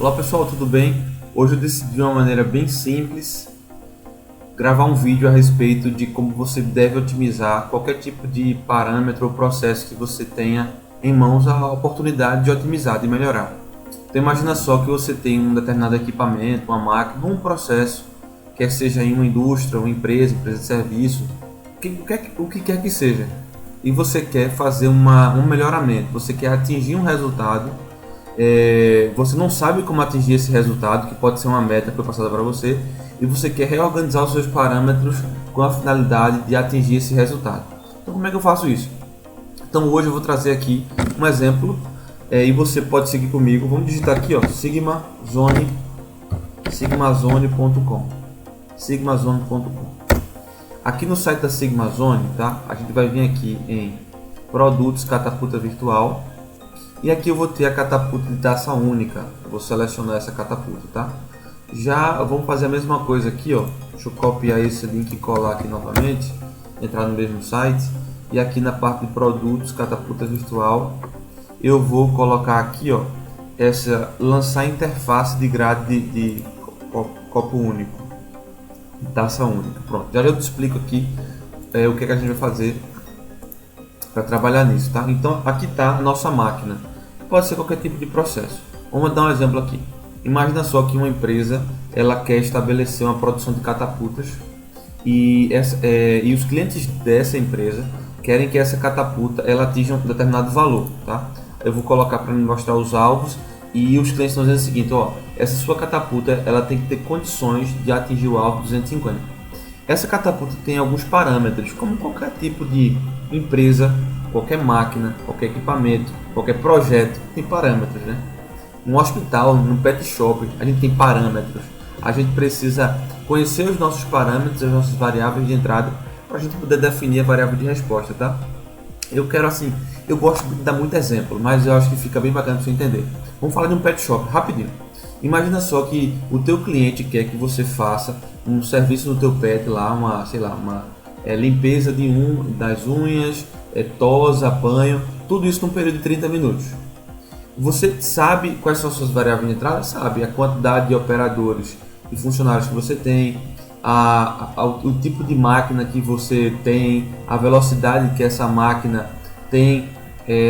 Olá pessoal, tudo bem? Hoje eu decidi de uma maneira bem simples gravar um vídeo a respeito de como você deve otimizar qualquer tipo de parâmetro ou processo que você tenha em mãos a oportunidade de otimizar, de melhorar. Então imagina só que você tem um determinado equipamento, uma máquina, um processo, quer seja em uma indústria, uma empresa de serviço, o que quer que seja, e você quer fazer um melhoramento, você quer atingir um resultado. Você não sabe como atingir esse resultado, que pode ser uma meta que foi passada para você, e você quer reorganizar os seus parâmetros com a finalidade de atingir esse resultado. Então como é que eu faço isso? Então hoje eu vou trazer aqui um exemplo, e você pode seguir comigo. Vamos digitar aqui, ó, sigmazone.com. Aqui no site da Sigmazone, tá? A gente vai vir aqui em produtos, catapulta virtual. E aqui eu vou ter a catapulta de taça única. Vou selecionar essa catapulta, tá? Já vamos fazer a mesma coisa aqui, ó. Deixa eu copiar esse link e colar aqui novamente. Entrar no mesmo site. E aqui na parte de produtos, catapulta virtual, eu vou colocar aqui, ó, lançar interface de grade de copo único, de taça única. Pronto. Já eu te explico aqui o que a gente vai fazer para trabalhar nisso, tá? Então aqui está a nossa máquina. Pode ser qualquer tipo de processo. Vamos dar um exemplo aqui. Imagina só que uma empresa ela quer estabelecer uma produção de catapultas e os clientes dessa empresa querem que essa catapulta ela atinja um determinado valor, tá? Eu vou colocar para me mostrar os alvos e os clientes estão dizendo o seguinte, ó, essa sua catapulta ela tem que ter condições de atingir o alvo 250. Essa catapulta tem alguns parâmetros, como qualquer tipo de empresa, qualquer máquina, qualquer equipamento, qualquer projeto tem parâmetros, né? Um hospital, num pet shop, a gente tem parâmetros. A gente precisa conhecer os nossos parâmetros, as nossas variáveis de entrada, para a gente poder definir a variável de resposta, tá? Eu gosto de dar muito exemplo, mas eu acho que fica bem bacana para você entender. Vamos falar de um pet shop, rapidinho. Imagina só que o teu cliente quer que você faça um serviço no teu pet lá, uma limpeza das unhas, tosa, banho, tudo isso num período de 30 minutos. Você sabe quais são as suas variáveis de entrada? Sabe a quantidade de operadores e funcionários que você tem, o tipo de máquina que você tem, a velocidade que essa máquina tem,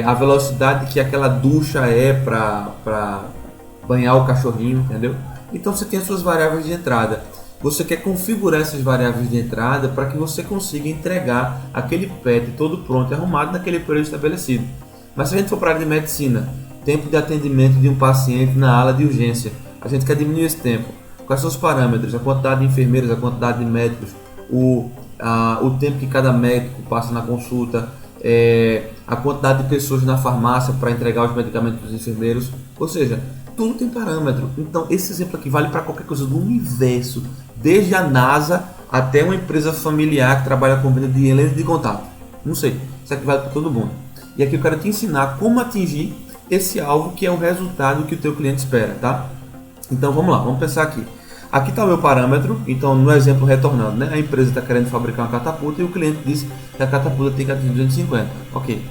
a velocidade que aquela ducha para banhar o cachorrinho, entendeu? Então você tem as suas variáveis de entrada. Você quer configurar essas variáveis de entrada para que você consiga entregar aquele pet todo pronto e arrumado naquele período estabelecido. Mas se a gente for para a área de medicina, tempo de atendimento de um paciente na ala de urgência, a gente quer diminuir esse tempo. Quais são os parâmetros? A quantidade de enfermeiros, a quantidade de médicos, o tempo que cada médico passa na consulta, a quantidade de pessoas na farmácia para entregar os medicamentos dos enfermeiros. Ou seja, tudo tem parâmetro. Então esse exemplo aqui vale para qualquer coisa do universo, desde a NASA até uma empresa familiar que trabalha com venda de lente de contato. Não sei, isso aqui vale para todo mundo. E aqui eu quero te ensinar como atingir esse alvo que é o resultado que o teu cliente espera, tá? Então vamos lá, vamos pensar aqui. Aqui está o meu parâmetro, então no exemplo retornando, né? A empresa está querendo fabricar uma catapulta e o cliente diz que a catapulta tem que atingir 250. Ok.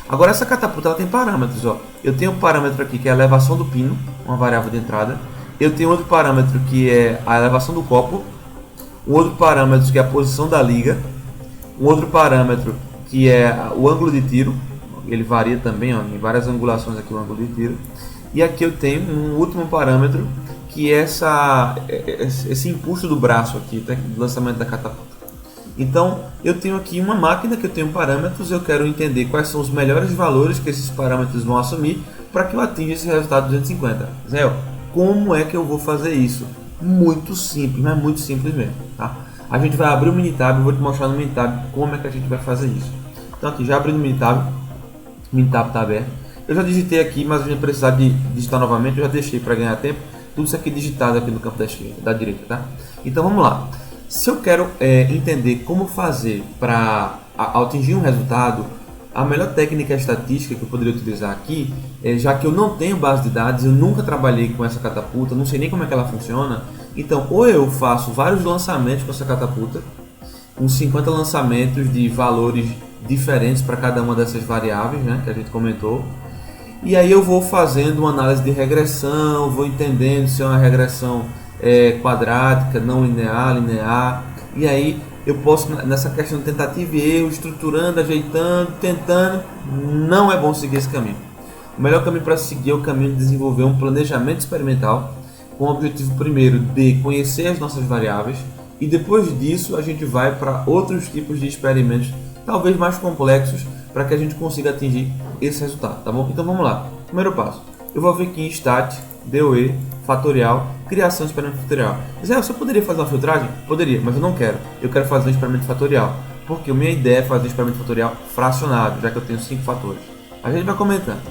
Agora essa catapulta ela tem parâmetros, ó. Eu tenho um parâmetro aqui que é a elevação do pino, uma variável de entrada. Eu tenho outro parâmetro que é a elevação do copo. Um outro parâmetro que é a posição da liga. Um outro parâmetro que é o ângulo de tiro. Ele varia também, ó, em várias angulações aqui o ângulo de tiro. E aqui eu tenho um último parâmetro que é esse impulso do braço aqui, tá? Do lançamento da catapulta. Então eu tenho aqui uma máquina que eu tenho parâmetros, eu quero entender quais são os melhores valores que esses parâmetros vão assumir para que eu atinja esse resultado de 250. Zé, como é que eu vou fazer isso? Muito simples, mas muito simples mesmo, tá? A gente vai abrir o Minitab, eu vou te mostrar no Minitab como é que a gente vai fazer isso. Então aqui, já abri no Minitab, o Minitab está aberto. Eu já digitei aqui, mas a gente precisar de digitar novamente, eu já deixei para ganhar tempo. Tudo isso aqui digitado aqui no campo da direita, tá? Então vamos lá. Se eu quero entender como fazer para atingir um resultado, a melhor técnica estatística que eu poderia utilizar aqui, já que eu não tenho base de dados, eu nunca trabalhei com essa catapulta, não sei nem como é que ela funciona, então ou eu faço vários lançamentos com essa catapulta, uns 50 lançamentos de valores diferentes para cada uma dessas variáveis, né, que a gente comentou, E aí eu vou fazendo uma análise de regressão, vou entendendo se é uma regressão quadrática, não linear, linear. E aí eu posso, nessa questão de tentativa e erro, estruturando, ajeitando, tentando. Não é bom seguir esse caminho. O melhor caminho para seguir é o caminho de desenvolver um planejamento experimental com o objetivo primeiro de conhecer as nossas variáveis, e depois disso a gente vai para outros tipos de experimentos, talvez mais complexos, para que a gente consiga atingir esse resultado, tá bom? Então vamos lá. Primeiro passo, eu vou vir aqui em Stat, DOE, fatorial, criação de experimento fatorial. Zé, você poderia fazer uma filtragem? Poderia, mas eu não quero. Eu quero fazer um experimento fatorial, porque a minha ideia é fazer um experimento fatorial fracionado, já que eu tenho 5 fatores. A gente vai comentando.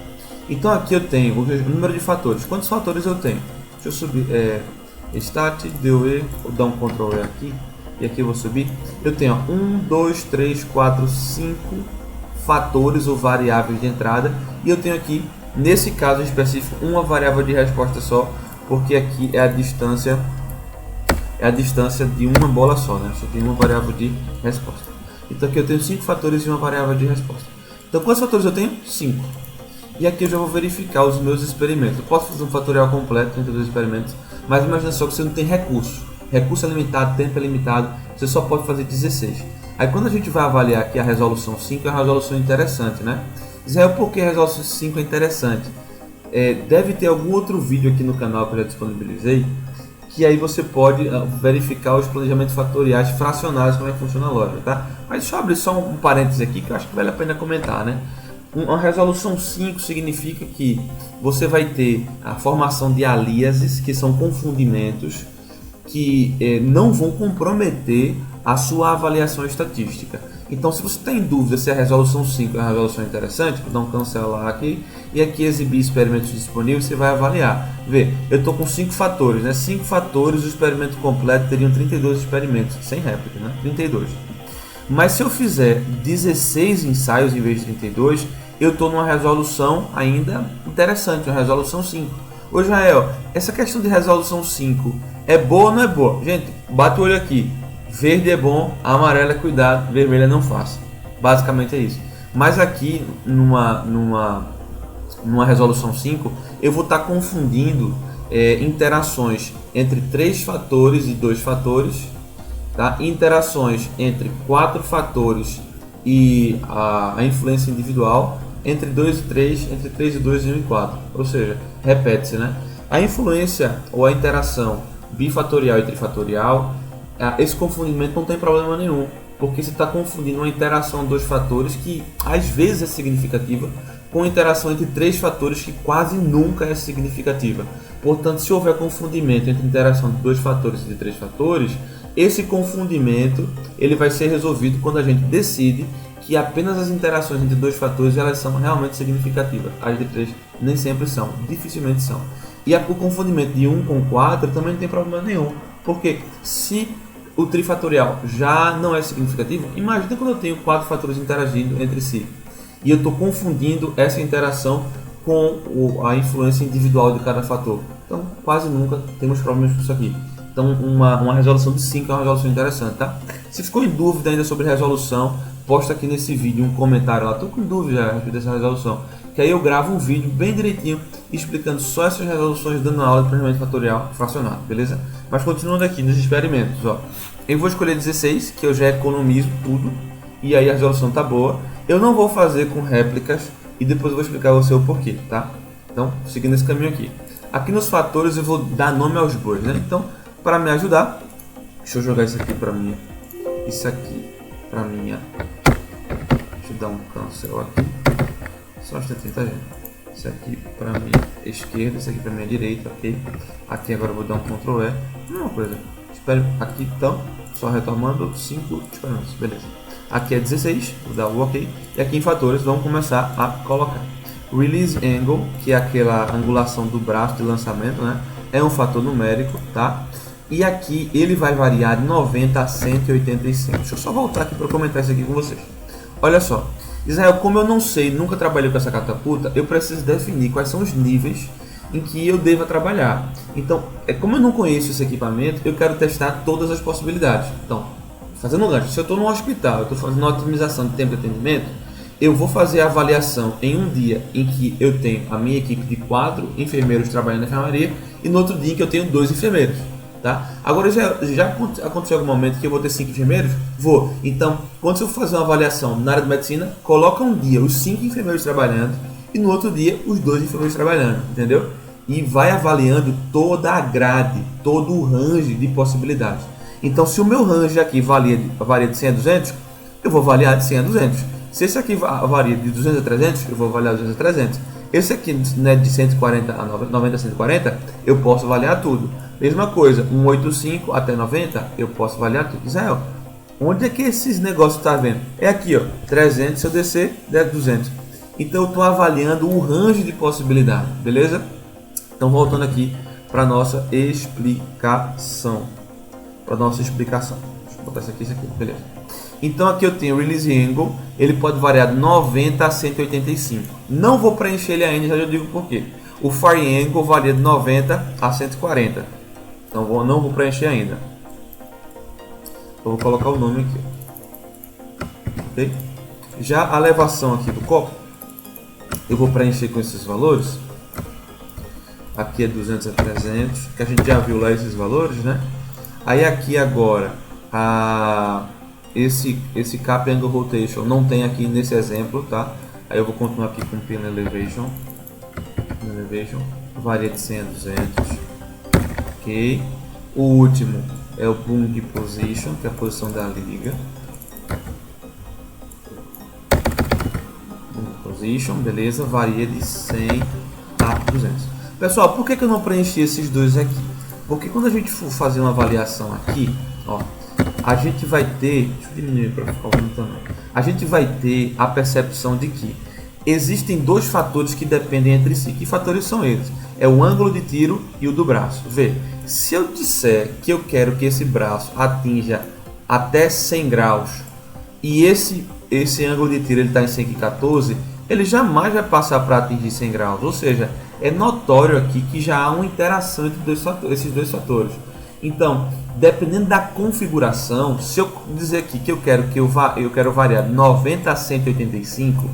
Então aqui eu tenho o número de fatores. Quantos fatores eu tenho? Deixa eu subir. Stat, DOE, vou dar um Ctrl E aqui. E aqui eu vou subir. Eu tenho 1, 2, 3, 4, 5 fatores ou variáveis de entrada. E eu tenho aqui, nesse caso em específico, uma variável de resposta só. Porque aqui é a distância de uma bola só, né? Só tem uma variável de resposta. Então aqui eu tenho 5 fatores e uma variável de resposta. Então quantos fatores eu tenho? 5. E aqui eu já vou verificar os meus experimentos. Eu posso fazer um fatorial completo entre os experimentos, mas imagina só que você não tem recurso. Recurso é limitado, tempo é limitado, você só pode fazer 16. Aí quando a gente vai avaliar aqui a resolução 5, é uma resolução interessante, né? Israel, por que a resolução 5 é interessante? Deve ter algum outro vídeo aqui no canal que eu já disponibilizei, que aí você pode verificar os planejamentos fatoriais fracionários, como é que funciona a lógica, tá? Mas deixa eu abrir só um parênteses aqui que eu acho que vale a pena comentar, né? Uma resolução 5 significa que você vai ter a formação de alíases, que são confundimentos, que não vão comprometer a sua avaliação estatística. Então, se você está em dúvida se a resolução 5 é uma resolução interessante, vou dar um cancelar aqui e aqui exibir experimentos disponíveis, você vai avaliar. Vê, eu estou com 5 fatores, né? 5 fatores, o experimento completo teriam 32 experimentos, sem réplica, né? 32. Mas se eu fizer 16 ensaios em vez de 32, eu estou numa resolução ainda interessante, uma resolução 5. Ô Jael, essa questão de resolução 5 é boa ou não é boa? Gente, bate o olho aqui. Verde é bom, amarelo é cuidado, vermelho é não faça. Basicamente é isso. Mas aqui, numa resolução 5, eu vou estar confundindo interações entre 3 fatores e 2 fatores, tá? Interações entre 4 fatores e a influência individual, entre 2 e 3, entre 3 e 2 e 1 e 4. Ou seja, repete-se, né? A influência ou a interação bifatorial e trifatorial, esse confundimento não tem problema nenhum, porque você está confundindo uma interação de 2 fatores que às vezes é significativa com interação entre 3 fatores que quase nunca é significativa. Portanto, se houver confundimento entre interação de 2 fatores e de 3 fatores, esse confundimento ele vai ser resolvido quando a gente decide que apenas as interações entre 2 fatores elas são realmente significativas. As de 3 nem sempre são, dificilmente são. E o confundimento de 1 com 4 também não tem problema nenhum, porque se o trifatorial já não é significativo, imagina quando eu tenho 4 fatores interagindo entre si e eu estou confundindo essa interação com a influência individual de cada fator. Então quase nunca temos problemas com isso aqui. Então uma resolução de 5 é uma resolução interessante, tá? Se ficou em dúvida ainda sobre resolução, posta aqui nesse vídeo um comentário lá, estou com dúvida a respeito dessa resolução, que aí eu gravo um vídeo bem direitinho explicando só essas resoluções, dando aula de planejamento fatorial fracionado, beleza? Mas continuando aqui nos experimentos, ó, eu vou escolher 16, que eu já economizo tudo, e aí a resolução tá boa. Eu não vou fazer com réplicas e depois eu vou explicar a você o porquê, tá? Então, seguindo esse caminho aqui. Aqui nos fatores eu vou dar nome aos bois, né? Então, para me ajudar, deixa eu jogar isso aqui para mim, isso aqui para minha, deixa eu dar um cancel aqui, só um instantinho, tá gente? Isso aqui para minha esquerda, isso aqui para minha direita, ok? Aqui agora eu vou dar um Ctrl E, mesma coisa, espero aqui então, só retomando 5 experimentos, beleza. Aqui é 16, vou dar o ok, e aqui em fatores vamos começar a colocar. Release Angle, que é aquela angulação do braço de lançamento, né? É um fator numérico, tá? E aqui ele vai variar de 90 a 185. Deixa eu só voltar aqui para comentar isso aqui com vocês. Olha só, Israel, como eu não sei, nunca trabalhei com essa catapulta, eu preciso definir quais são os níveis em que eu deva trabalhar. Então, como eu não conheço esse equipamento, eu quero testar todas as possibilidades. Então, fazendo um gancho, se eu estou no hospital, eu estou fazendo uma otimização de tempo de atendimento, eu vou fazer a avaliação em um dia em que eu tenho a minha equipe de 4 enfermeiros trabalhando na enfermaria e no outro dia em que eu tenho 2 enfermeiros. Tá? Agora, já aconteceu algum momento que eu vou ter 5 enfermeiros? Vou. Então, quando eu for fazer uma avaliação na área de medicina, coloca um dia os 5 enfermeiros trabalhando e no outro dia os 2 enfermeiros trabalhando, entendeu? E vai avaliando toda a grade, todo o range de possibilidades. Então, se o meu range aqui varia de 100 a 200, eu vou avaliar de 100 a 200. Se esse aqui varia de 200 a 300, eu vou avaliar de 200 a 300. Esse aqui, né, de 140 a 90 a 140, eu posso avaliar tudo. Mesma coisa, 185 até 90, eu posso avaliar tudo. Israel, onde é que esses negócios estão vendo? É aqui, ó, 300, se eu descer, 200. Então, eu estou avaliando o range de possibilidade, beleza? Então, voltando aqui para a nossa explicação. Deixa eu botar isso aqui, beleza. Então aqui eu tenho o Release Angle, ele pode variar de 90 a 185. Não vou preencher ele ainda, já eu digo por quê. O Fire Angle varia de 90 a 140. Então não vou preencher ainda. Eu vou colocar o nome aqui. Okay? Já a elevação aqui do copo, eu vou preencher com esses valores. Aqui é 200 a 300, que a gente já viu lá esses valores, né? Aí aqui agora, esse Cap Angle Rotation não tem aqui nesse exemplo, tá? Aí eu vou continuar aqui com Pin Elevation. Varia de 100 a 200. Ok. O último é o Bung Position, que é a posição da liga. Bung Position, beleza. Varia de 100 a 200. Pessoal, por que eu não preenchi esses dois aqui? Porque quando a gente for fazer uma avaliação aqui, ó, a gente vai ter, deixa eu diminuir para ficar bonito também. A gente vai ter a percepção de que existem dois fatores que dependem entre si. Que fatores são eles? É o ângulo de tiro e o do braço. Vê, se eu disser que eu quero que esse braço atinja até 100 graus e esse ângulo de tiro está em 114, ele jamais vai passar para atingir 100 graus. Ou seja, é notório aqui que já há uma interação entre esses dois fatores. Então, dependendo da configuração, se eu dizer aqui que eu quero variar de 90 a 185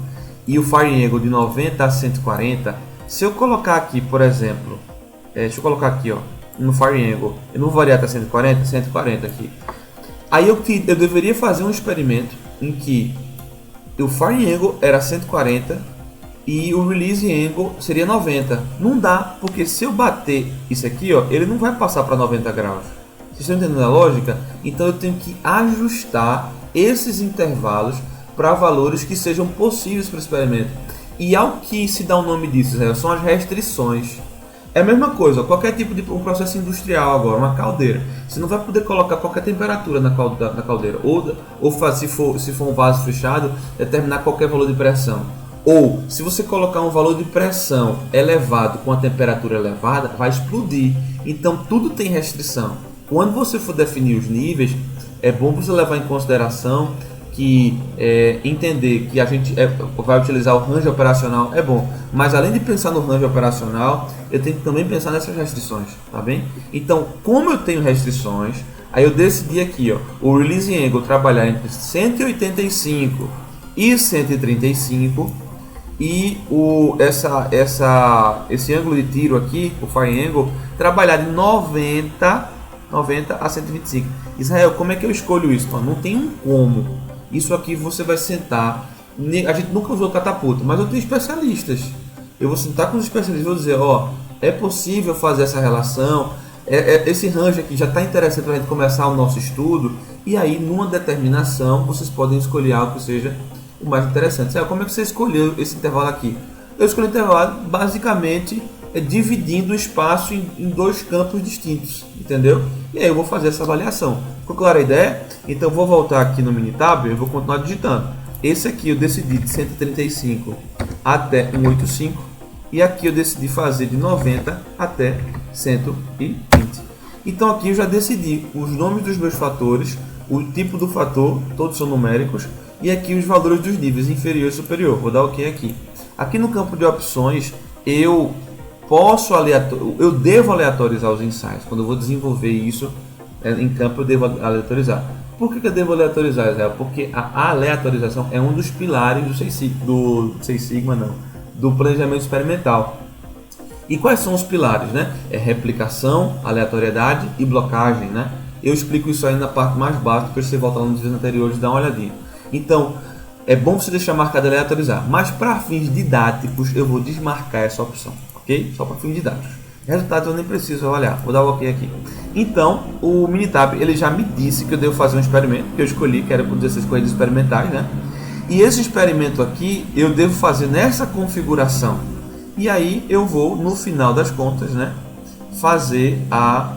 e o Fire Angle de 90 a 140, se eu colocar aqui, por exemplo, deixa eu colocar aqui, ó, no Fire Angle, eu não vou variar até 140, 140 aqui. Aí eu deveria fazer um experimento em que o Fire Angle era 140 e o Release Angle seria 90. Não dá, porque se eu bater isso aqui, ó, ele não vai passar para 90 graus. Vocês estão entendendo a lógica? Então eu tenho que ajustar esses intervalos para valores que sejam possíveis para o experimento. E ao que se dá o nome disso, são as restrições. É a mesma coisa, qualquer tipo de um processo industrial agora, uma caldeira. Você não vai poder colocar qualquer temperatura na caldeira. Ou se for um vaso fechado, determinar qualquer valor de pressão. Ou, se você colocar um valor de pressão elevado com a temperatura elevada, vai explodir. Então, tudo tem restrição. Quando você for definir os níveis, é bom você levar em consideração que entender que a gente vai utilizar o range operacional é bom. Mas, além de pensar no range operacional, eu tenho que também pensar nessas restrições, tá bem? Então, como eu tenho restrições, aí eu decidi aqui, ó, o Release Angle trabalhar entre 185 e 135 e esse ângulo de tiro aqui, o Fire Angle, trabalhar de 90 a 125. Israel, como é que eu escolho isso? Não tem um como. Isso aqui você vai sentar. A gente nunca usou catapulta, mas eu tenho especialistas. Eu vou sentar com os especialistas e vou dizer, ó, é possível fazer essa relação. Esse range aqui já está interessante para a gente começar o nosso estudo. E aí, numa determinação, vocês podem escolher algo que seja o mais interessante. Como é que você escolheu esse intervalo aqui? Eu escolhi o intervalo basicamente dividindo o espaço em dois campos distintos, entendeu? E aí eu vou fazer essa avaliação. Ficou clara a ideia? Então eu vou voltar aqui no Minitab e vou continuar digitando. Esse aqui eu decidi de 135 até 185 e aqui eu decidi fazer de 90 até 120. Então aqui eu já decidi os nomes dos meus fatores, o tipo do fator, todos são numéricos, e aqui os valores dos níveis inferior e superior. Vou dar OK aqui. Aqui no campo de opções eu devo aleatorizar os ensaios. Quando eu vou desenvolver isso em campo, eu devo aleatorizar. Por que eu devo aleatorizar, Israel? Porque a aleatorização é um dos pilares do Seis Sigma, não, do planejamento experimental. E quais são os pilares, né? É replicação, aleatoriedade e blocagem, né? Eu explico isso aí na parte mais básica, depois você volta lá nos vídeos anteriores e dá uma olhadinha. Então, é bom você deixar marcado aleatorizar, mas para fins didáticos eu vou desmarcar essa opção, ok? Só para fins didáticos. Resultados eu nem preciso olhar, vou dar o ok aqui. Então, o Minitab ele já me disse que eu devo fazer um experimento, que eu escolhi, que era por 16 corridas experimentais, né? E esse experimento aqui eu devo fazer nessa configuração. E aí eu vou, no final das contas, né, fazer a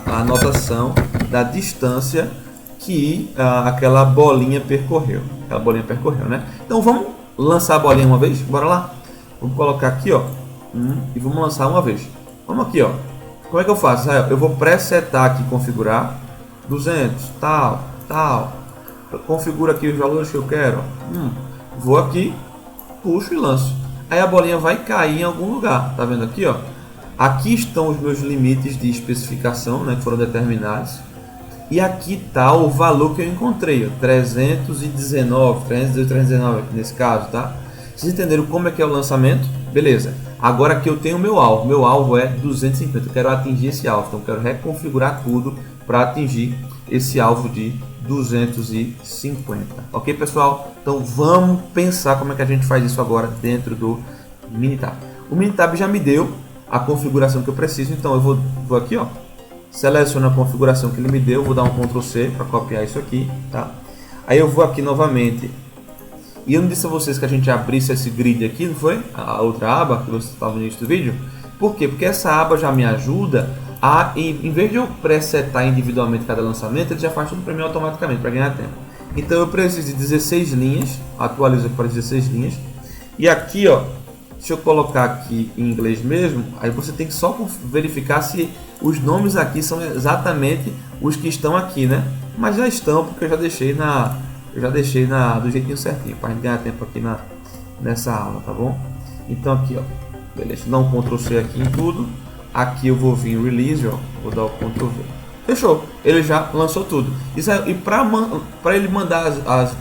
anotação da distância que aquela bolinha percorreu. Né? Então vamos lançar a bolinha uma vez? Bora lá? Vamos colocar aqui, ó, e vamos lançar uma vez. Vamos aqui, ó. Como é que eu faço? Eu vou presetar aqui, configurar 200, tal. Eu configuro aqui os valores que eu quero. Vou aqui, puxo e lanço. Aí a bolinha vai cair em algum lugar. Tá vendo aqui, ó? Aqui estão os meus limites de especificação, né, que foram determinados. E aqui está o valor que eu encontrei, ó, 319 aqui nesse caso, tá? Vocês entenderam como é que é o lançamento? Beleza. Agora aqui eu tenho o meu alvo. Meu alvo é 250. Eu quero atingir esse alvo. Então eu quero reconfigurar tudo para atingir esse alvo de 250. Ok, pessoal? Então vamos pensar como é que a gente faz isso agora dentro do Minitab. O Minitab já me deu a configuração que eu preciso. Então eu vou aqui, ó, seleciono a configuração que ele me deu. Vou dar um Ctrl C para copiar isso aqui, tá? Aí eu vou aqui novamente. E eu não disse a vocês que a gente abrisse esse grid aqui, não foi? A outra aba que você estava no início do vídeo. Por quê? Porque essa aba já me ajuda a, em vez de eu presetar individualmente cada lançamento, ele já faz tudo para mim automaticamente, para ganhar tempo. Então eu preciso de 16 linhas, atualizo para 16 linhas. E aqui, ó, deixa eu colocar aqui em inglês mesmo, aí você tem que só verificar se os nomes aqui são exatamente os que estão aqui, né? Mas já estão, porque eu já deixei do jeitinho certinho, para a gente ganhar tempo aqui nessa aula, tá bom? Então aqui, ó, beleza, dá um Ctrl C aqui em tudo. Aqui eu vou vir em Release, ó, vou dar o Ctrl V. Fechou, ele já lançou tudo. Isso é, e para ele mandar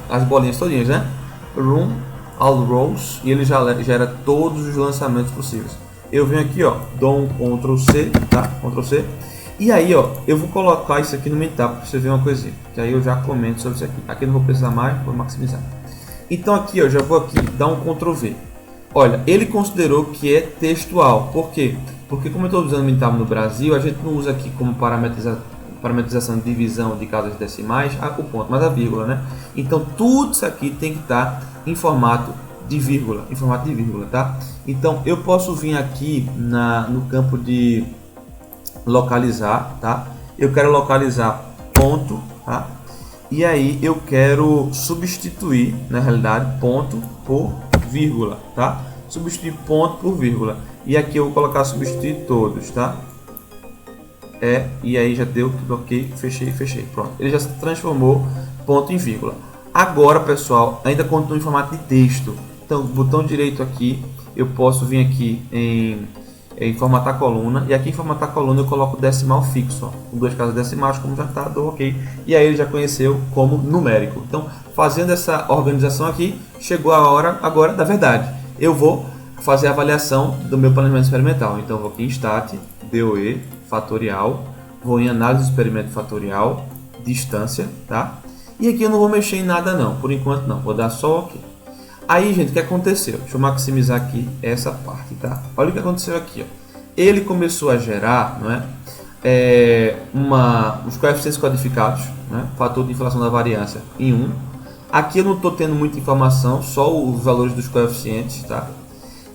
as bolinhas todinhas, né? Run all rows, e ele já gera todos os lançamentos possíveis. Eu venho aqui, ó, dou um Ctrl C, tá? Ctrl C. E aí, ó, eu vou colocar isso aqui no Minitab para você ver uma coisinha. Que aí eu já comento sobre isso aqui. Aqui eu não vou precisar mais, vou maximizar. Então aqui, ó, já vou aqui dar um Ctrl V. Olha, ele considerou que é textual. Por quê? Porque como eu estou usando o Minitab no Brasil, a gente não usa aqui como parametrização de divisão de casas decimais o ponto, mas a vírgula, né? Então tudo isso aqui tem que estar em formato de vírgula, tá? Então eu posso vir aqui no campo de localizar, tá? Eu quero localizar ponto, tá? E aí eu quero substituir, na realidade, ponto por vírgula, tá? Substituir ponto por vírgula. E aqui eu vou colocar substituir todos, tá? E aí já deu tudo ok, fechei. Pronto, ele já se transformou ponto em vírgula. Agora, pessoal, ainda continua em formato de texto. Então, botão direito aqui, eu posso vir aqui em formatar coluna, e aqui em formatar coluna eu coloco decimal fixo, ó, com duas casas decimais, como já está, dou ok, e aí ele já conheceu como numérico. Então, fazendo essa organização aqui, chegou a hora agora da verdade. Eu vou fazer a avaliação do meu planejamento experimental. Então, vou aqui em Stat, DOE, fatorial, vou em análise do experimento fatorial, distância, tá? E aqui eu não vou mexer em nada não, por enquanto não, vou dar só ok. Aí, gente, o que aconteceu? Deixa eu maximizar aqui essa parte, tá? Olha o que aconteceu aqui, ó. Ele começou a gerar, não é? Os coeficientes codificados, né? Fator de inflação da variância em 1. Aqui eu não estou tendo muita informação, só os valores dos coeficientes, tá?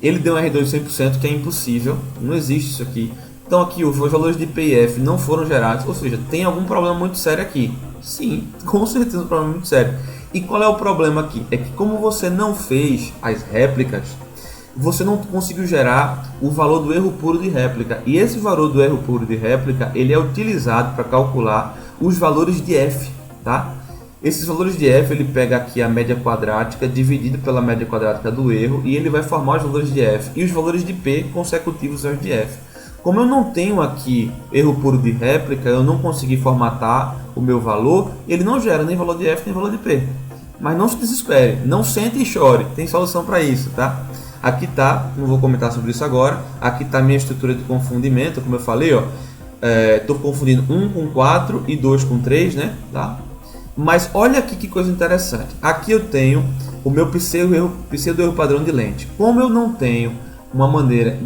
Ele deu um R2 100%, que é impossível, não existe isso aqui. Então aqui os valores de P e F não foram gerados, ou seja, tem algum problema muito sério aqui. Sim, com certeza um problema muito sério. E qual é o problema aqui? É que como você não fez as réplicas, você não conseguiu gerar o valor do erro puro de réplica. E esse valor do erro puro de réplica, ele é utilizado para calcular os valores de F, tá? Esses valores de F, ele pega aqui a média quadrática dividido pela média quadrática do erro e ele vai formar os valores de F e os valores de P consecutivos aos de F. Como eu não tenho aqui erro puro de réplica, eu não consegui formatar o meu valor, ele não gera nem valor de f nem valor de p. Mas não se desespere, não sente e chore, tem solução para isso, tá? Aqui tá, não vou comentar sobre isso agora, aqui tá a minha estrutura de confundimento, como eu falei, ó, estou confundindo 1 com 4 e 2 com 3, né? Tá? Mas olha aqui que coisa interessante, aqui eu tenho o meu pseudo-erro padrão de lente. Como eu não tenho uma maneira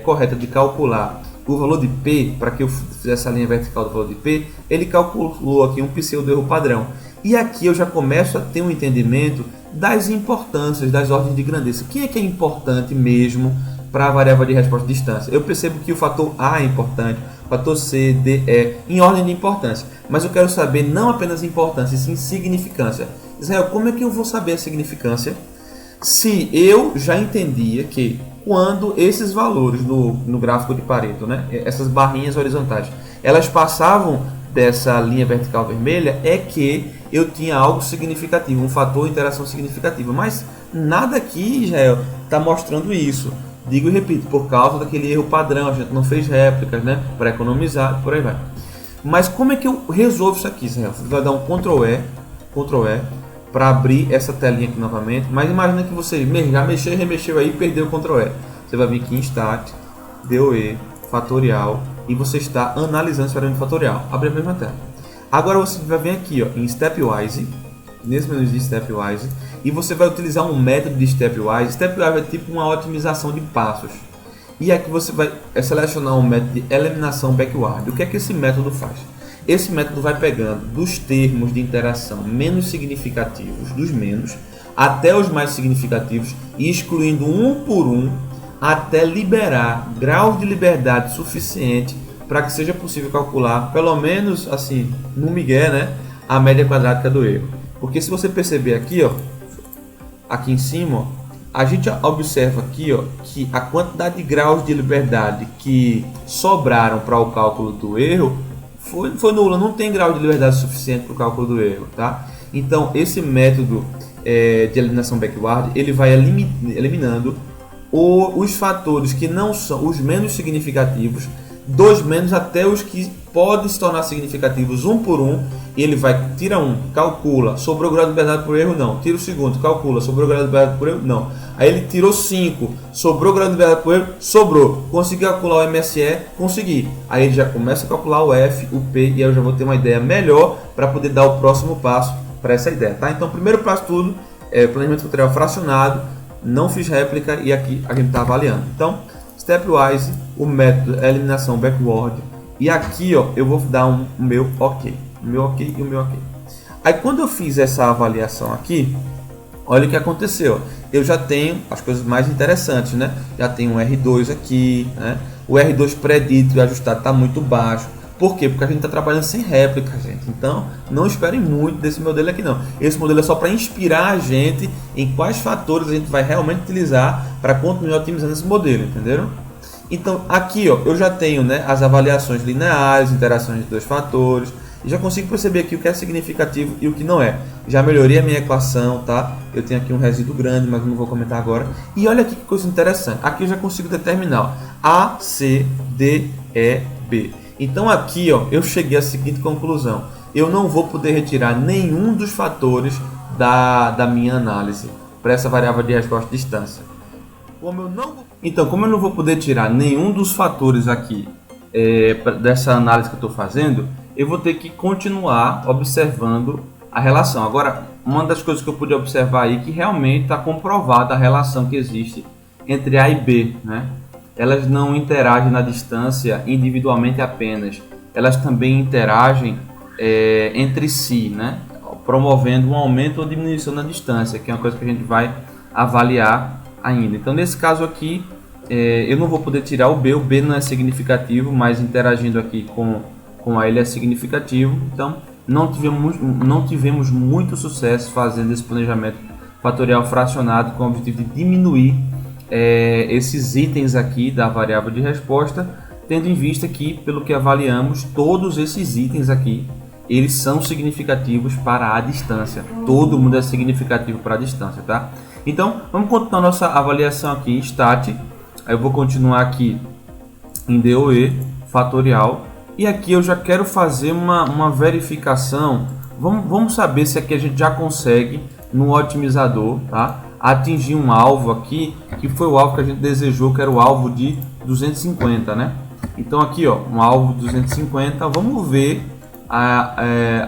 correta de calcular o valor de P, para que eu fizesse a linha vertical do valor de P, ele calculou aqui um pseudo-erro padrão. E aqui eu já começo a ter um entendimento das importâncias, das ordens de grandeza. Quem é que é importante mesmo para a variável de resposta de distância? Eu percebo que o fator A é importante, o fator C, D, E, em ordem de importância. Mas eu quero saber não apenas importância, e sim significância. Israel, como é que eu vou saber a significância se eu já entendia que quando esses valores no gráfico de Pareto, né, essas barrinhas horizontais, elas passavam dessa linha vertical vermelha, é que eu tinha algo significativo, um fator de interação significativa. Mas nada aqui, Israel, está mostrando isso. Digo e repito, por causa daquele erro padrão, a gente não fez réplicas, né, para economizar, por aí vai. Mas como é que eu resolvo isso aqui, Israel? Você vai dar um Ctrl E, para abrir essa telinha aqui novamente, mas imagina que você já mexeu e remexeu aí e perdeu o Ctrl E. Você vai vir aqui em Stat, DOE, Fatorial, e você está analisando esse parâmetro fatorial. Abre a mesma tela. Agora você vai vir aqui, ó, em Stepwise, nesse menu de Stepwise, e você vai utilizar um método de Stepwise. Stepwise é tipo uma otimização de passos. E aqui você vai selecionar um método de eliminação backward. O que é que esse método faz? Esse método vai pegando dos termos de interação menos significativos, dos menos, até os mais significativos, e excluindo um por um, até liberar grau de liberdade suficiente para que seja possível calcular, pelo menos assim, no migué, né, a média quadrática do erro. Porque se você perceber aqui, ó, aqui em cima, ó, a gente observa aqui, ó, que a quantidade de graus de liberdade que sobraram para o cálculo do erro foi nula, não tem grau de liberdade suficiente para o cálculo do erro, tá? Então esse método de eliminação backward, ele vai eliminando os fatores que não são os menos significativos, dos menos até os que podem se tornar significativos um por um, e ele vai, tira um, calcula, sobrou grau de liberdade por erro? Não. Tira o segundo, calcula, sobrou grau de liberdade por erro? Não. Aí ele tirou 5, sobrou grau de liberdade por erro? Sobrou. Consegui calcular o MSE? Consegui. Aí ele já começa a calcular o F, o P, e aí eu já vou ter uma ideia melhor para poder dar o próximo passo para essa ideia, tá? Então, primeiro passo tudo, planejamento fatorial fracionado, não fiz réplica e aqui a gente está avaliando. Então, Stepwise, o método é eliminação backward, e aqui, ó, eu vou dar o meu OK. O meu OK e o meu OK. Aí quando eu fiz essa avaliação aqui, olha o que aconteceu. Eu já tenho as coisas mais interessantes, né? Já tenho um R2 aqui, né? O R2 predito e ajustado está muito baixo. Por quê? Porque a gente está trabalhando sem réplica, gente. Então, não esperem muito desse modelo aqui, não. Esse modelo é só para inspirar a gente em quais fatores a gente vai realmente utilizar para continuar otimizando esse modelo, entenderam? Então, aqui, ó, eu já tenho, né, as avaliações lineares, interações de dois fatores, e já consigo perceber aqui o que é significativo e o que não é. Já melhorei a minha equação, tá? Eu tenho aqui um resíduo grande, mas não vou comentar agora. E olha aqui que coisa interessante. Aqui eu já consigo determinar A, C, D, E, B. Então aqui, ó, eu cheguei à seguinte conclusão. Eu não vou poder retirar nenhum dos fatores da minha análise para essa variável de resposta de distância. Então, como eu não vou poder tirar nenhum dos fatores aqui dessa análise que eu estou fazendo, eu vou ter que continuar observando a relação. Agora, uma das coisas que eu pude observar aí que realmente está comprovada a relação que existe entre A e B, né? Elas não interagem na distância individualmente apenas, elas também interagem entre si, né? Promovendo um aumento ou diminuição na distância, que é uma coisa que a gente vai avaliar ainda. Então, nesse caso aqui, eu não vou poder tirar o B não é significativo, mas interagindo aqui com a ele é significativo. Então, não tivemos muito sucesso fazendo esse planejamento fatorial fracionado com o objetivo de diminuir esses itens aqui da variável de resposta, tendo em vista que, pelo que avaliamos, todos esses itens aqui, eles são significativos para a distância. Todo mundo é significativo para a distância, tá? Então, vamos continuar nossa avaliação aqui em Stat. Aí eu vou continuar aqui em DOE fatorial. E aqui eu já quero fazer uma verificação. Vamos saber se aqui a gente já consegue no otimizador, tá, atingir um alvo aqui, que foi o alvo que a gente desejou, que era o alvo de 250, né? Então aqui, ó, um alvo de 250, vamos ver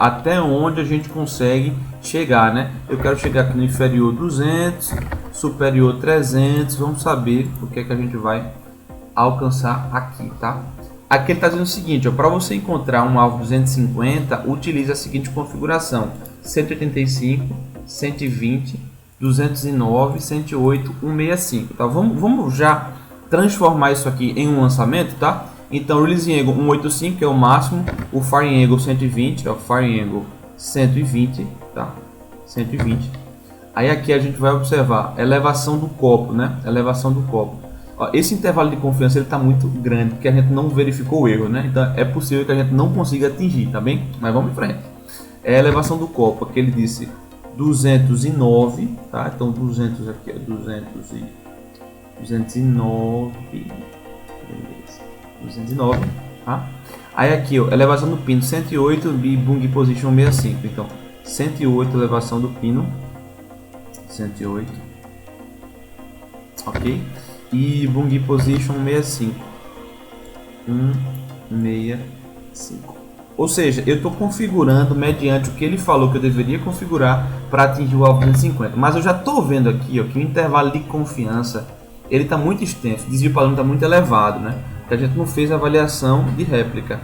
até onde a gente consegue chegar, né? Eu quero chegar aqui no inferior 200, superior 300, vamos saber o que é que a gente vai alcançar aqui, tá? Aqui ele está dizendo o seguinte, para você encontrar um alvo 250, utilize a seguinte configuração: 185, 120, 209, 108, 165. Tá? Vamos já transformar isso aqui em um lançamento, tá? Então, o Releasing Angle 185, que é o máximo, o Firing Angle 120, é o Firing Angle 120, tá? 120. Aí aqui a gente vai observar a elevação do copo, né? Elevação do copo. Ó, esse intervalo de confiança está muito grande, porque a gente não verificou o erro, né? Então é possível que a gente não consiga atingir, tá bem? Mas vamos em frente. É a elevação do copo, aqui ele disse 209, tá? Então 200 aqui, ó, 209, 209, tá? Aí aqui, ó, elevação do pino 108 e Bung Position 65. Então 108 elevação do pino, 108, ok? E Bung Position 65, 165. Ou seja, eu estou configurando mediante o que ele falou que eu deveria configurar para atingir o alvo 250. Mas eu já estou vendo aqui, ó, que o intervalo de confiança ele está muito extenso, o desvio padrão está muito elevado, né? Porque a gente não fez a avaliação de réplica.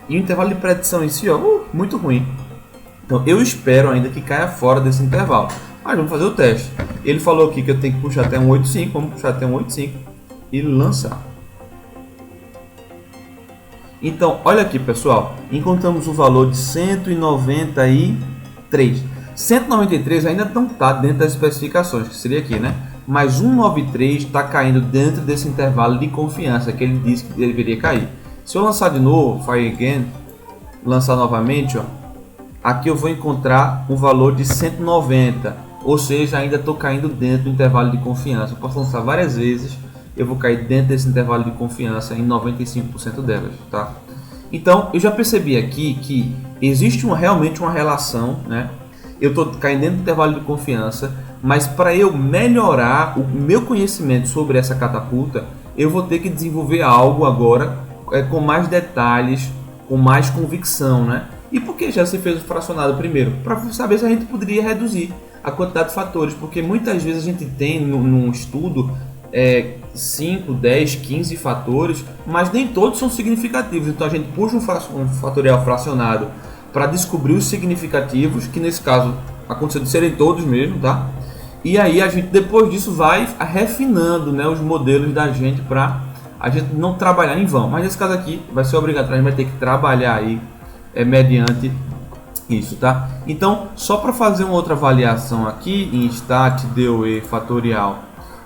E o intervalo de predição em si, ó, muito ruim. Então eu espero ainda que caia fora desse intervalo. Mas vamos fazer o teste. Ele falou aqui que eu tenho que puxar até 185. Vamos puxar até 185 e lançar. Então, olha aqui, pessoal. Encontramos o valor de 193. 193 ainda não está dentro das especificações, que seria aqui, né? Mas 193 está caindo dentro desse intervalo de confiança que ele disse que deveria cair. Se eu lançar de novo, Fire Again, lançar novamente, ó, aqui eu vou encontrar um valor de 190. Ou seja, ainda estou caindo dentro do intervalo de confiança. Eu posso lançar várias vezes, eu vou cair dentro desse intervalo de confiança em 95% delas, tá? Então, eu já percebi aqui que existe realmente uma relação, né? Eu estou caindo dentro do intervalo de confiança, mas para eu melhorar o meu conhecimento sobre essa catapulta, eu vou ter que desenvolver algo agora com mais detalhes, com mais convicção, né? E por que já se fez o fracionado primeiro? Para saber se a gente poderia reduzir a quantidade de fatores, porque muitas vezes a gente tem num estudo 5, 10, 15 fatores, mas nem todos são significativos. Então a gente puxa um fatorial fracionado para descobrir os significativos, que nesse caso aconteceu de serem todos mesmo, tá? E aí a gente depois disso vai refinando, né, os modelos da gente para a gente não trabalhar em vão. Mas nesse caso aqui vai ser obrigatório, a gente vai ter que trabalhar aí mediante isso, tá? Então, só para fazer uma outra avaliação aqui em Stat, DOE, fatorial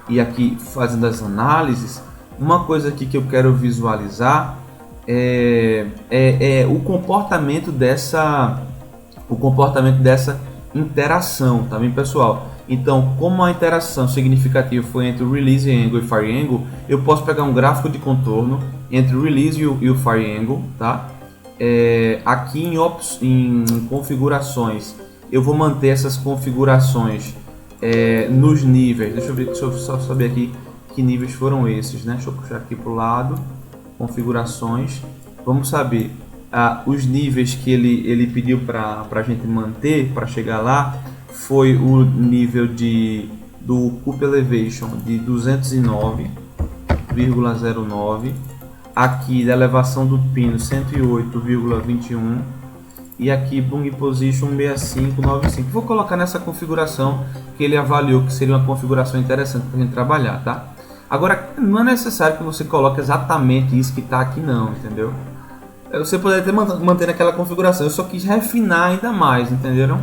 e aqui fazendo as análises, uma coisa aqui que eu quero visualizar é o comportamento dessa interação, tá bem, pessoal? Então, como a interação significativa foi entre o Release Angle e Fire Angle, eu posso pegar um gráfico de contorno entre o Release e o Fire Angle, tá? Aqui em configurações, eu vou manter essas configurações nos níveis. Deixa eu só saber aqui que níveis foram esses, né? Deixa eu puxar aqui para o lado, configurações. Vamos saber os níveis que ele pediu para a gente manter para chegar lá. Foi o nível do Cup Elevation de 209,09. Aqui da elevação do pino 108,21 e aqui Bung Position 6595. Vou colocar nessa configuração que ele avaliou que seria uma configuração interessante para a gente trabalhar, tá? Agora, não é necessário que você coloque exatamente isso que está aqui não, entendeu? Você poderia manter naquela configuração, eu só quis refinar ainda mais, entenderam?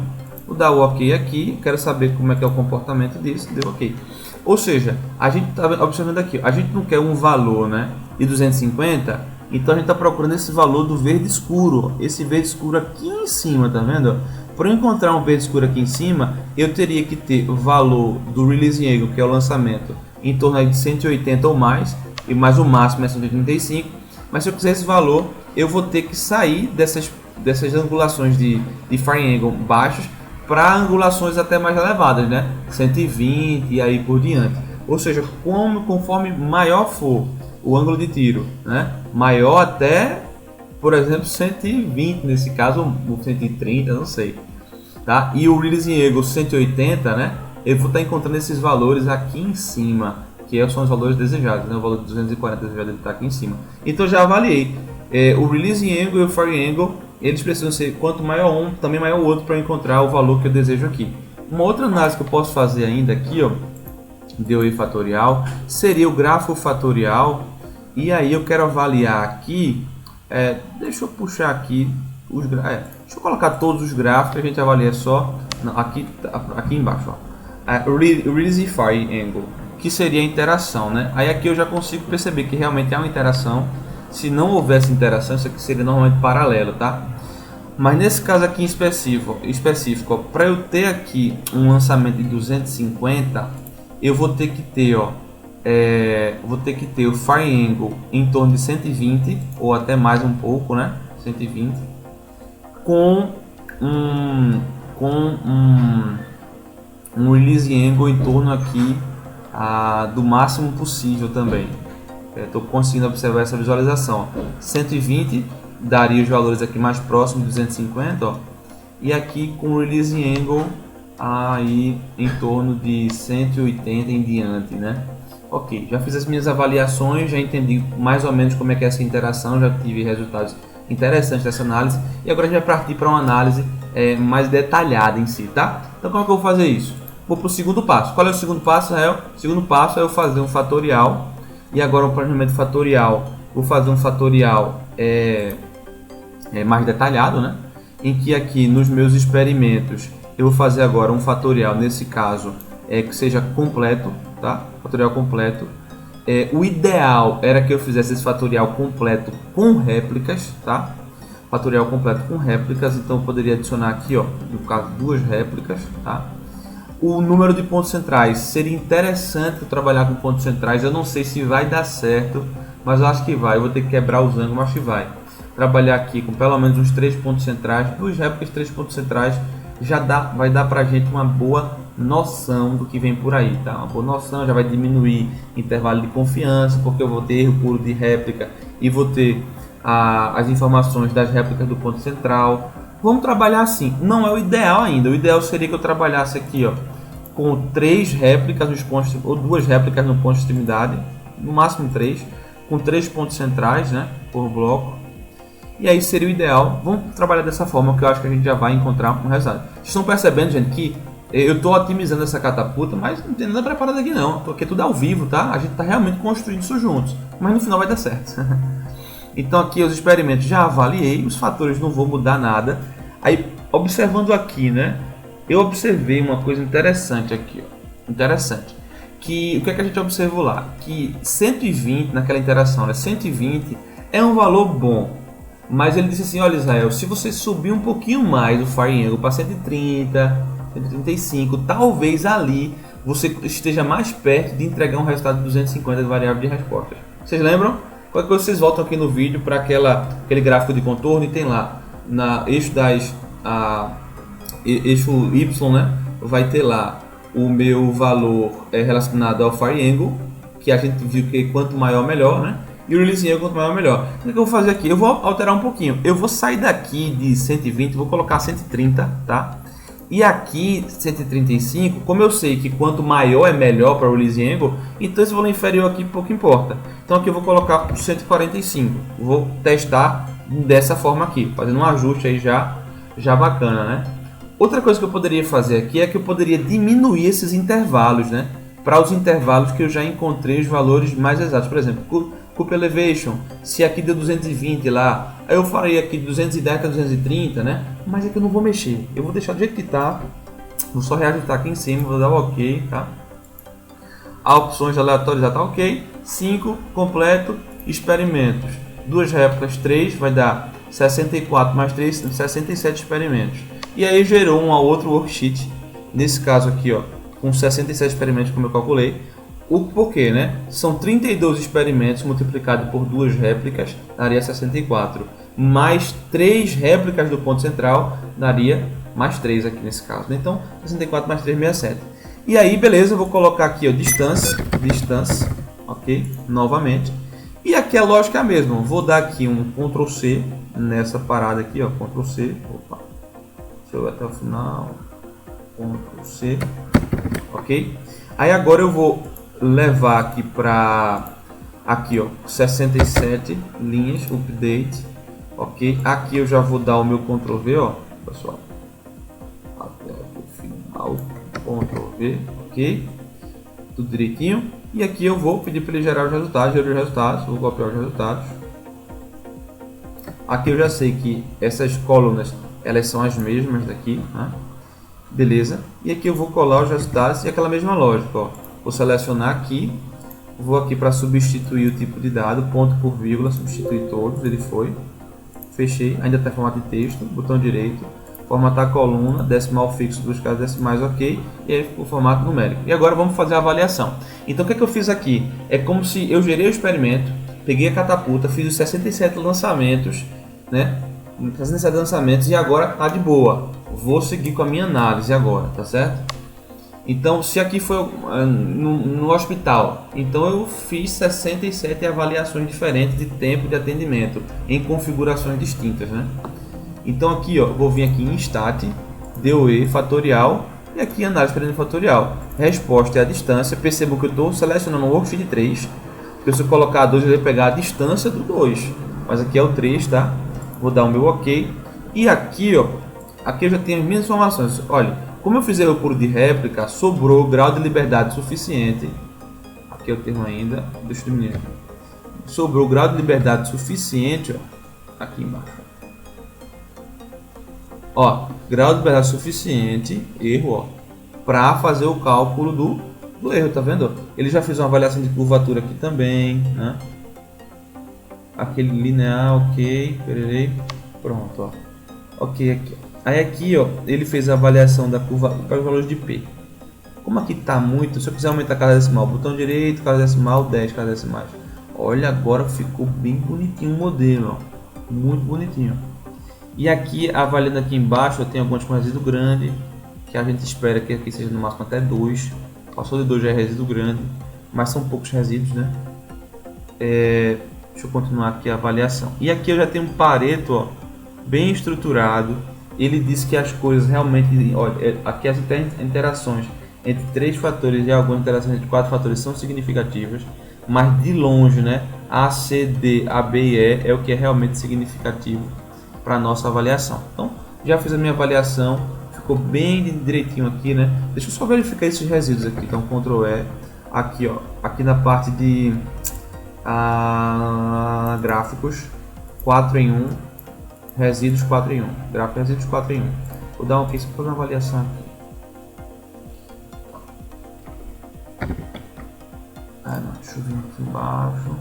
Vou dar o ok aqui, quero saber como é que é o comportamento disso, deu ok. Ou seja, a gente está observando aqui, a gente não quer um valor, né, de 250, então a gente está procurando esse valor do verde escuro, esse verde escuro aqui em cima, tá vendo? Para eu encontrar um verde escuro aqui em cima, eu teria que ter o valor do Releasing Angle, que é o lançamento, em torno aí de 180 ou mais, e mais o máximo é 185. Mas se eu quiser esse valor, eu vou ter que sair dessas angulações de fire angle baixos para angulações até mais elevadas, né? 120 e aí por diante. Ou seja, conforme maior for o ângulo de tiro, né? Maior até, por exemplo, 120 nesse caso, ou 130, não sei. Tá? E o release angle 180, né? Eu vou estar encontrando esses valores aqui em cima, que são os valores desejados, né? O valor de 240 desejado está aqui em cima. Então já avaliei. O release angle e o fire angle, eles precisam ser quanto maior um, também maior o outro para encontrar o valor que eu desejo aqui. Uma outra análise que eu posso fazer ainda aqui, ó, DOE fatorial, seria o grafo fatorial. E aí eu quero avaliar aqui, deixa eu puxar aqui os deixa eu colocar todos os gráficos, a gente avalia só não, aqui embaixo, ó. Release fire angle, que seria a interação, né? Aí aqui eu já consigo perceber que realmente há uma interação. Se não houvesse interação, isso aqui seria normalmente paralelo, tá? Mas nesse caso aqui em específico, para eu ter aqui um lançamento de 250, eu vou ter que ter, ó, vou ter que ter o fire angle em torno de 120 ou até mais um pouco, né? 120 com um release angle em torno aqui do máximo possível também. Estou conseguindo observar essa visualização. 120 daria os valores aqui mais próximos de 250, ó, e aqui com o release angle aí em torno de 180 em diante, né? Ok, já fiz as minhas avaliações, já entendi mais ou menos como é que é essa interação, já tive resultados interessantes dessa análise e agora a gente vai partir para uma análise mais detalhada em si, tá? Então como é que eu vou fazer isso? Vou para o segundo passo. Qual é o segundo passo, Rael? O segundo passo é eu fazer um fatorial. E agora o planejamento fatorial, vou fazer um fatorial mais detalhado, né? Em que aqui nos meus experimentos eu vou fazer agora um fatorial, nesse caso, que seja completo, tá? Fatorial completo. O ideal era que eu fizesse esse fatorial completo com réplicas, tá? Fatorial completo com réplicas, então eu poderia adicionar aqui, ó, no caso, 2 réplicas, tá? O número de pontos centrais, seria interessante trabalhar com pontos centrais, eu não sei se vai dar certo, mas eu acho que vai, eu vou ter que quebrar os ângulos, mas acho que vai. Trabalhar aqui com pelo menos uns 3 pontos centrais, 2 réplicas, 3 pontos centrais, vai dar pra gente uma boa noção do que vem por aí, tá? Uma boa noção, já vai diminuir intervalo de confiança, porque eu vou ter erro puro de réplica e vou ter as informações das réplicas do ponto central. Vamos trabalhar assim, não é o ideal ainda, o ideal seria que eu trabalhasse aqui, ó, com 3 réplicas nos pontos, ou 2 réplicas no ponto de extremidade, no máximo 3, com 3 pontos centrais, né, por bloco, e aí seria o ideal. Vamos trabalhar dessa forma que eu acho que a gente já vai encontrar um resultado. Vocês estão percebendo, gente, que eu estou otimizando essa catapulta, mas não tem nada preparado aqui não, porque tudo ao vivo, tá? A gente está realmente construindo isso juntos, mas no final vai dar certo. Então aqui os experimentos já avaliei, os fatores não vão mudar nada. Aí observando aqui, né, eu observei uma coisa interessante aqui, ó. Interessante. Que o que é que a gente observou lá? Que 120 naquela interação, né, 120 é um valor bom. Mas ele disse assim, olha Israel, se você subir um pouquinho mais o fire angle para 130, 135, talvez ali você esteja mais perto de entregar um resultado de 250 de variável de respostas. Vocês lembram? Qualquer coisa vocês voltam aqui no vídeo para aquele gráfico de contorno e tem lá na eixo eixo Y, né? Vai ter lá o meu valor relacionado ao fire angle, que a gente viu que quanto maior melhor, né? E o release angle quanto maior melhor. O que eu vou fazer aqui? Eu vou alterar um pouquinho. Eu vou sair daqui de 120, vou colocar 130, tá? E aqui 135, como eu sei que quanto maior é melhor para o release angle, então esse valor inferior aqui pouco importa. Então aqui eu vou colocar 145. Vou testar dessa forma aqui, fazendo um ajuste aí já bacana, né? Outra coisa que eu poderia fazer aqui é que eu poderia diminuir esses intervalos, né? Para os intervalos que eu já encontrei os valores mais exatos. Por exemplo, Cup Elevation, se aqui deu 220 lá, aí eu farei aqui 210 a 230, né? Mas aqui eu não vou mexer, eu vou deixar do jeito que tá. Vou só reajustar aqui em cima, vou dar o OK, tá? A opções aleatórias já tá OK. 5, completo, experimentos. 2 réplicas, 3, vai dar 64 mais 3, 67 experimentos. E aí gerou um outro worksheet, nesse caso aqui, ó, com 67 experimentos como eu calculei. O porquê, né? São 32 experimentos multiplicado por 2 réplicas, daria 64. Mais 3 réplicas do ponto central, daria mais 3 aqui nesse caso. Né? Então, 64 mais 3, 67. E aí, beleza, eu vou colocar aqui, ó, distância, ok? Novamente. E aqui a lógica é a mesma. Vou dar aqui um Ctrl C nessa parada aqui, ó, Ctrl C. Opa. Deixa eu ir até o final. Ctrl C. Ok? Aí agora eu vou levar aqui para aqui, ó, 67 linhas, update, ok? Aqui eu já vou dar o meu Ctrl V, ó, pessoal, até o final, Ctrl V, ok? Tudo direitinho. E aqui eu vou pedir para ele gerar os resultados, vou copiar os resultados. Aqui eu já sei que essas colunas, elas são as mesmas daqui, né? Beleza. E aqui eu vou colar os resultados e aquela mesma lógica, ó. Vou selecionar aqui, vou aqui para substituir o tipo de dado, ponto por vírgula, substituir todos, ele foi. Fechei, ainda está em formato de texto, botão direito, formatar a coluna, decimal fixo, 2 casas decimais, ok, e aí ficou o formato numérico. E agora vamos fazer a avaliação. Então o que é que eu fiz aqui? É como se eu gerei o experimento, peguei a catapulta, fiz os 67 lançamentos, né? 67 lançamentos e agora tá de boa. Vou seguir com a minha análise agora, tá certo? Então, se aqui foi no hospital, então eu fiz 67 avaliações diferentes de tempo de atendimento em configurações distintas, né? Então aqui, ó, vou vir aqui em Stat, DOE, fatorial e aqui análise prendendo fatorial. Resposta é a distância. Percebo que eu estou selecionando o worksheet 3, porque se eu colocar 2 ele vai pegar a distância do 2, mas aqui é o 3, tá? Vou dar o meu ok. E aqui, ó, aqui eu já tenho as minhas informações. Olha, como eu fiz erro puro de réplica, sobrou grau de liberdade suficiente. Aqui é o termo ainda. Deixa eu diminuir. Sobrou grau de liberdade suficiente, ó, aqui embaixo. Ó, grau de liberdade suficiente, erro, ó, para fazer o cálculo do erro, tá vendo? Ele já fez uma avaliação de curvatura aqui também, né? Aquele linear, ok, pererei, pronto, ó. Ok, aqui, ó. Aí aqui, ó, ele fez a avaliação da curva para os valores de P. Como aqui tá muito, se eu quiser aumentar cada decimal, botão direito, cada decimal, 10 cada decimais. Olha, agora ficou bem bonitinho o modelo, ó. Muito bonitinho. E aqui, avaliando aqui embaixo, eu tenho alguns com resíduo grande, que a gente espera que aqui seja no máximo até 2. Passou de 2 já é resíduo grande, mas são poucos resíduos, né? Deixa eu continuar aqui a avaliação. E aqui eu já tenho um Pareto, ó, bem estruturado. Ele diz que as coisas realmente, olha, aqui as interações entre 3 fatores e algumas interações entre 4 fatores são significativas, mas de longe, né, A, C, D, A, B e E é o que é realmente significativo para a nossa avaliação. Então, já fiz a minha avaliação, ficou bem direitinho aqui, né? Deixa eu só verificar esses resíduos aqui, então Ctrl E, aqui, ó, aqui na parte de gráficos, 4 em 1, resíduos 4 em 1, gráfico resíduos 4 em 1. Vou dar um ok só para fazer uma avaliação aqui. Não, deixa eu vir aqui embaixo.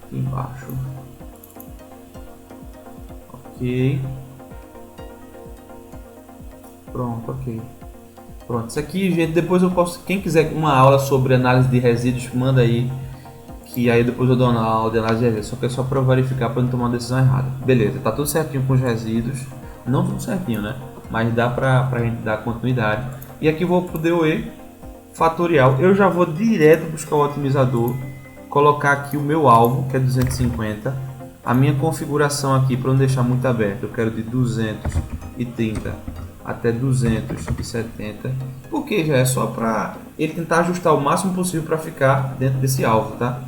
Aqui embaixo. Ok. Pronto, ok. Pronto, isso aqui, gente, depois eu posso, quem quiser uma aula sobre análise de resíduos, manda aí, que aí depois eu dou uma aula de análise de resíduos, só que é só para verificar para não tomar uma decisão errada. Beleza, tá tudo certinho com os resíduos, não tudo certinho, né? Mas dá pra gente dar continuidade. E aqui eu vou pro DOE fatorial, eu já vou direto buscar o otimizador, colocar aqui o meu alvo, que é 250, a minha configuração aqui, para não deixar muito aberto, eu quero de 230 até 270, porque já é só para ele tentar ajustar o máximo possível para ficar dentro desse alvo, tá?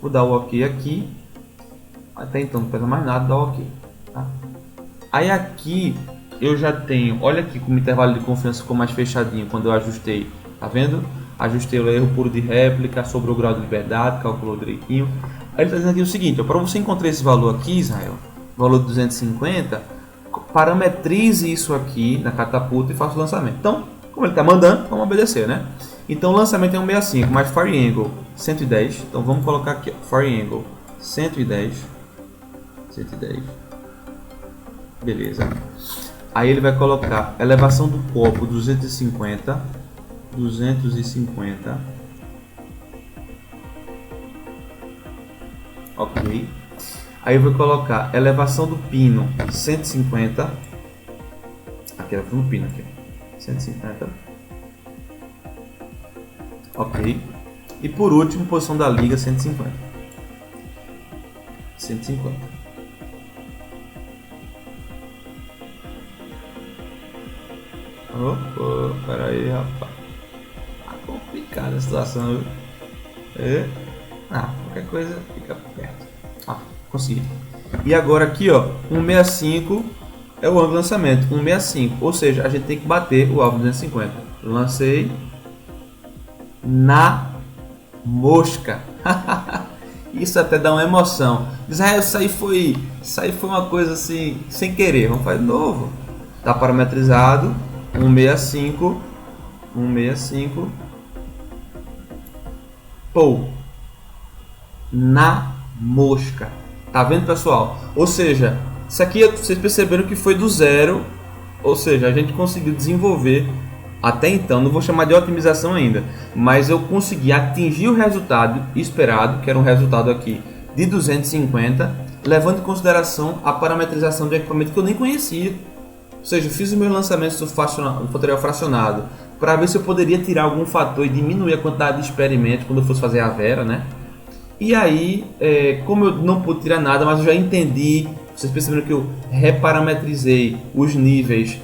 Vou dar o ok aqui, até então não pesa mais nada, dá o ok, tá? Aí aqui eu já tenho, olha aqui como o intervalo de confiança ficou mais fechadinho quando eu ajustei, tá vendo? Ajustei o erro puro de réplica, sobrou o grau de liberdade, calculou direitinho. Aí ele está dizendo aqui o seguinte, para você encontrar esse valor aqui, Israel, valor de 250, parametrize isso aqui na catapulta e faça o lançamento. Então, como ele está mandando, vamos obedecer, né? Então o lançamento é 165, mais Fire Angle 110. Então vamos colocar aqui, ó, Fire Angle 110. Beleza. Aí ele vai colocar elevação do copo 250, 250. Ok. Aí eu vou colocar elevação do pino 150. Aqui, elevação do pino aqui. 150. Ok. E por último, posição da liga 150. 150. Opa, pera aí, rapaz. Tá complicada a situação, viu? Qualquer coisa fica perto. Consegui. E agora aqui, ó, 165 é o ângulo de lançamento, 165. Ou seja, a gente tem que bater o alvo 250. Lancei na mosca. Isso até dá uma emoção. Israel, isso aí foi uma coisa assim, sem querer. Vamos fazer de novo. Tá parametrizado. 165. 165. Pô. Na mosca. Tá vendo, pessoal? Ou seja, isso aqui vocês perceberam que foi do zero. Ou seja, a gente conseguiu desenvolver até então, não vou chamar de otimização ainda, mas eu consegui atingir o resultado esperado, que era um resultado aqui de 250, levando em consideração a parametrização de equipamento que eu nem conhecia. Ou seja, eu fiz os meus lançamentos do fatorial fracionado para ver se eu poderia tirar algum fator e diminuir a quantidade de experimentos quando eu fosse fazer a Vera, né? E aí, como eu não pude tirar nada, mas eu já entendi, vocês perceberam que eu reparametrizei os níveis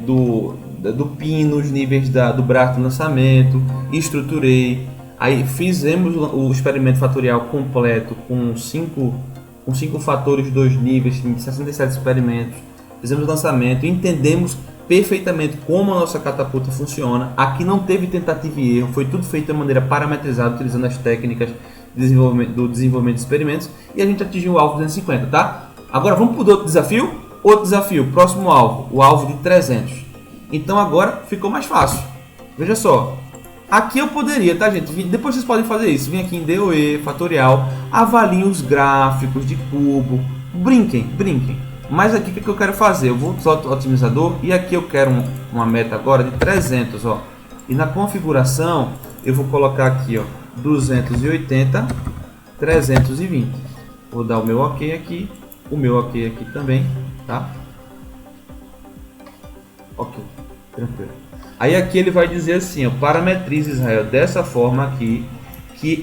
do pino, os níveis do braço de lançamento, estruturei. Aí fizemos o experimento fatorial completo com 5 fatores, 2 níveis, 67 experimentos. Fizemos o lançamento, entendemos perfeitamente como a nossa catapulta funciona. Aqui não teve tentativa e erro, foi tudo feito de maneira parametrizada, utilizando as técnicas do desenvolvimento de experimentos, e a gente atingiu o alvo 250, tá? Agora vamos para o outro desafio? Outro desafio, próximo alvo, o alvo de 300. Então agora ficou mais fácil. Veja só, aqui eu poderia, tá, gente? Depois vocês podem fazer isso, vem aqui em DOE, fatorial, avaliem os gráficos de cubo, brinquem. Mas aqui o que eu quero fazer? Eu vou usar o otimizador e aqui eu quero uma meta agora de 300, ó. E na configuração eu vou colocar aqui, ó, 280, 320. Vou dar o meu OK aqui, o meu OK aqui também, tá? Ok, tranquilo. Aí aqui ele vai dizer assim, ó, parametrize, Israel, dessa forma aqui, que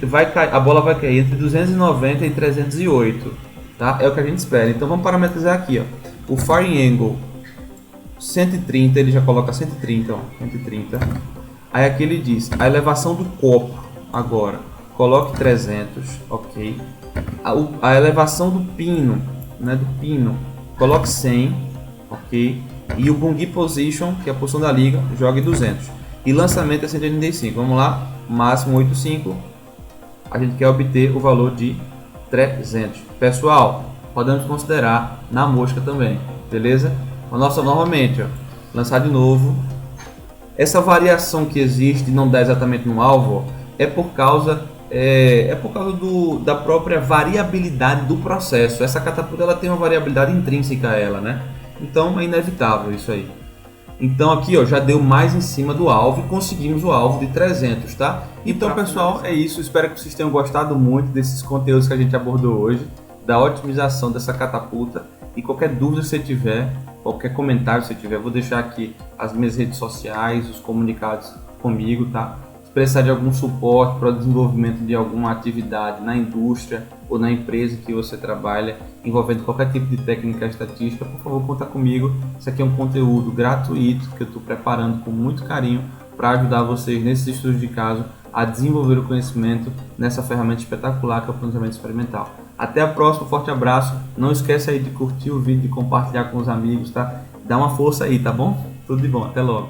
a bola vai cair entre 290 e 308, tá? É o que a gente espera. Então vamos parametrizar aqui, ó. O firing angle 130, ele já coloca 130, ó, 130. Aí aqui ele diz, a elevação do copo, agora, coloque 300, ok. A elevação do pino, né, coloque 100, ok. E o bungee position, que é a posição da liga, jogue 200. E lançamento é 185. Vamos lá, máximo 85. A gente quer obter o valor de 300. Pessoal, podemos considerar na mosca também, beleza? Novamente, ó, lançar de novo. Essa variação que existe não dá exatamente no alvo, ó, é por causa da própria variabilidade do processo. Essa catapulta ela tem uma variabilidade intrínseca a ela, né? Então é inevitável isso aí. Então aqui, ó, já deu mais em cima do alvo e conseguimos o alvo de 300, tá? Então pessoal, é isso. Espero que vocês tenham gostado muito desses conteúdos que a gente abordou hoje, da otimização dessa catapulta. E qualquer dúvida que você tiver, qualquer comentário que você tiver, eu vou deixar aqui as minhas redes sociais, os comunicados comigo, tá? Se precisar de algum suporte para o desenvolvimento de alguma atividade na indústria ou na empresa que você trabalha, envolvendo qualquer tipo de técnica estatística, por favor, conta comigo. Isso aqui é um conteúdo gratuito que eu estou preparando com muito carinho para ajudar vocês nesses estudos de caso a desenvolver o conhecimento nessa ferramenta espetacular que é o planejamento experimental. Até a próxima, forte abraço. Não esquece aí de curtir o vídeo, de compartilhar com os amigos, tá? Dá uma força aí, tá bom? Tudo de bom, até logo.